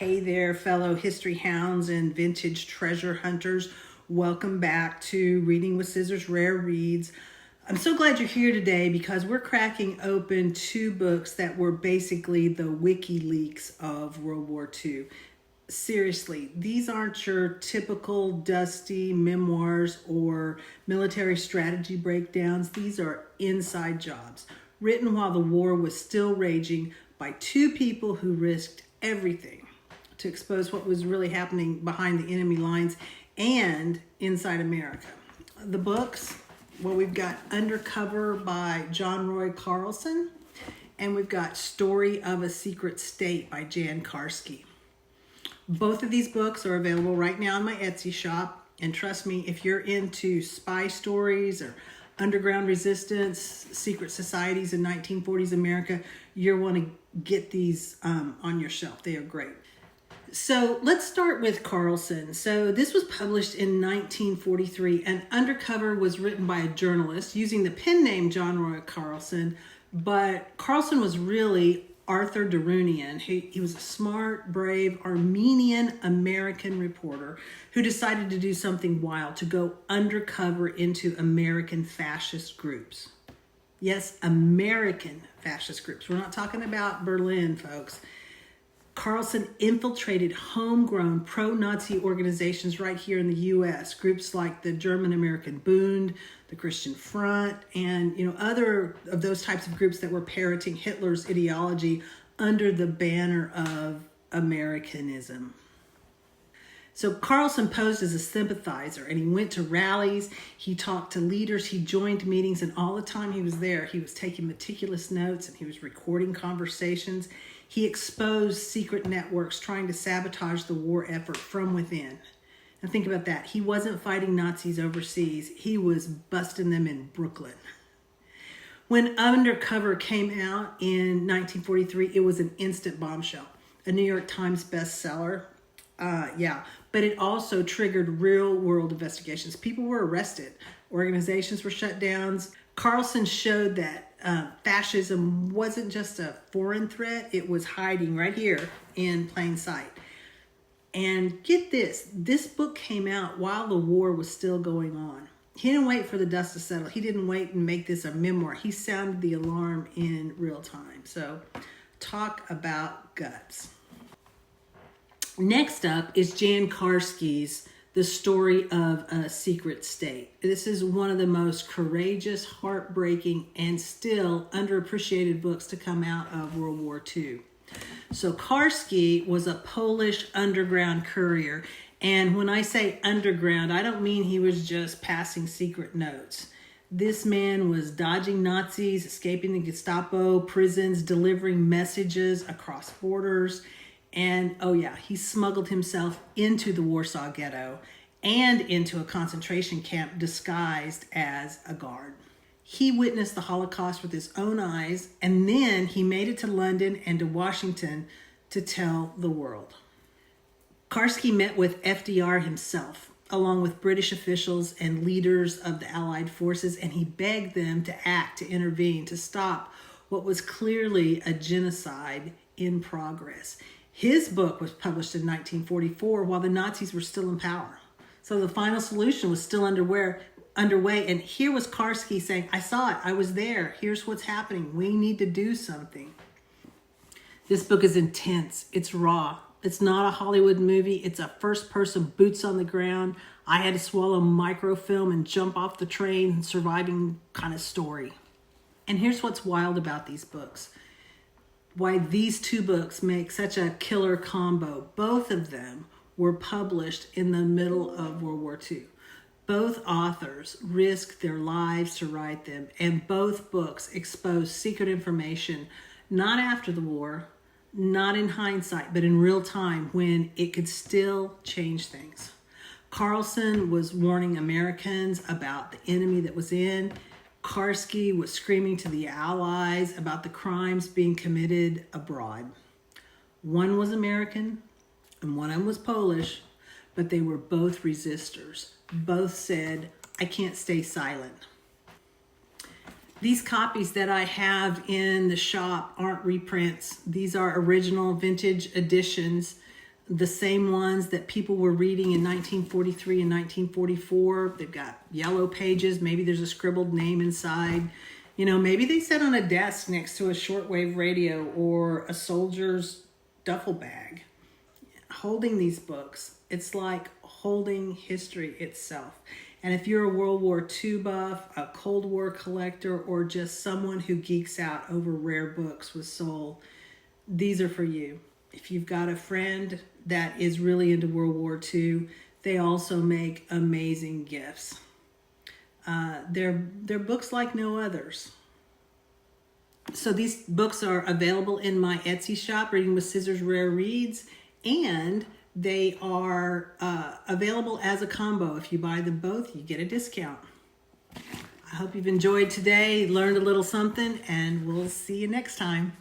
Hey there, fellow history hounds and vintage treasure hunters. Welcome back to Reading with Scissors Rare Reads. I'm so glad you're here today because we're cracking open two books that were basically the WikiLeaks of World War II. Seriously, these aren't your typical dusty memoirs or military strategy breakdowns. These are inside jobs, written while the war was still raging by two people who risked everything to expose what was really happening behind the enemy lines and inside America. The books, well, we've got Undercover by John Roy Carlson, and we've got Story of a Secret State by Jan Karski. Both of these books are available right now in my Etsy shop, and trust me, if you're into spy stories or underground resistance, secret societies in 1940s America, you'll want to get these on your shelf. They are great. So let's start with Carlson. So this was published in 1943, and Undercover was written by a journalist using the pen name John Roy Carlson, but Carlson was really Arthur Darunian. He was a smart, brave Armenian-American reporter who decided to do something wild, to go undercover into American fascist groups. Yes, American fascist groups. We're not talking about Berlin, folks. Carlson infiltrated homegrown pro-Nazi organizations right here in the U.S., groups like the German-American Bund, the Christian Front, and other of those types of groups that were parroting Hitler's ideology under the banner of Americanism. So Carlson posed as a sympathizer, and he went to rallies, he talked to leaders, he joined meetings, and all the time he was there, he was taking meticulous notes and he was recording conversations. He exposed secret networks trying to sabotage the war effort from within. Now think about that. He wasn't fighting Nazis overseas. He was busting them in Brooklyn. When Undercover came out in 1943, it was an instant bombshell. A New York Times bestseller. But it also triggered real-world investigations. People were arrested. Organizations were shut down. Carlson showed that fascism wasn't just a foreign threat. It was hiding right here in plain sight. And get this book came out while the war was still going on. He didn't wait for the dust to settle. He didn't wait and make this a memoir. He sounded the alarm in real time. So talk about guts. Next up is Jan Karski's The Story of a Secret State. This is one of the most courageous, heartbreaking, and still underappreciated books to come out of World War II. So Karski was a Polish underground courier. And when I say underground, I don't mean he was just passing secret notes. This man was dodging Nazis, escaping the Gestapo, prisons, delivering messages across borders. And he smuggled himself into the Warsaw Ghetto and into a concentration camp disguised as a guard. He witnessed the Holocaust with his own eyes, and then he made it to London and to Washington to tell the world. Karski met with FDR himself, along with British officials and leaders of the Allied forces, and he begged them to act, to intervene, to stop what was clearly a genocide in progress. His book was published in 1944 while the Nazis were still in power. So the final solution was still underway. And here was Karski saying, I saw it. I was there. Here's what's happening. We need to do something. This book is intense. It's raw. It's not a Hollywood movie. It's a first-person, boots on the ground. I had to swallow microfilm and jump off the train surviving kind of story. And here's what's wild about these books. Why these two books make such a killer combo. Both of them were published in the middle of World War II. Both authors risked their lives to write them, and both books expose secret information, not after the war, not in hindsight, but in real time when it could still change things. Carlson was warning Americans about the enemy that was in. Karski was screaming to the Allies about the crimes being committed abroad. One was American and one of them was Polish, but they were both resistors. Both said, I can't stay silent. These copies that I have in the shop aren't reprints. These are original vintage editions. the same ones that people were reading in 1943 and 1944. They've got yellow pages. Maybe there's a scribbled name inside. You know, maybe they sat on a desk next to a shortwave radio or a soldier's duffel bag. Holding these books, it's like holding history itself. And if you're a World War II buff, a Cold War collector, or just someone who geeks out over rare books with soul, these are for you. If you've got a friend that is really into World War II, they also make amazing gifts. They're books like no others. So these books are available in my Etsy shop, Reading with Scissors Rare Reads, and they are available as a combo. If you buy them both, you get a discount. I hope you've enjoyed today, learned a little something, and we'll see you next time.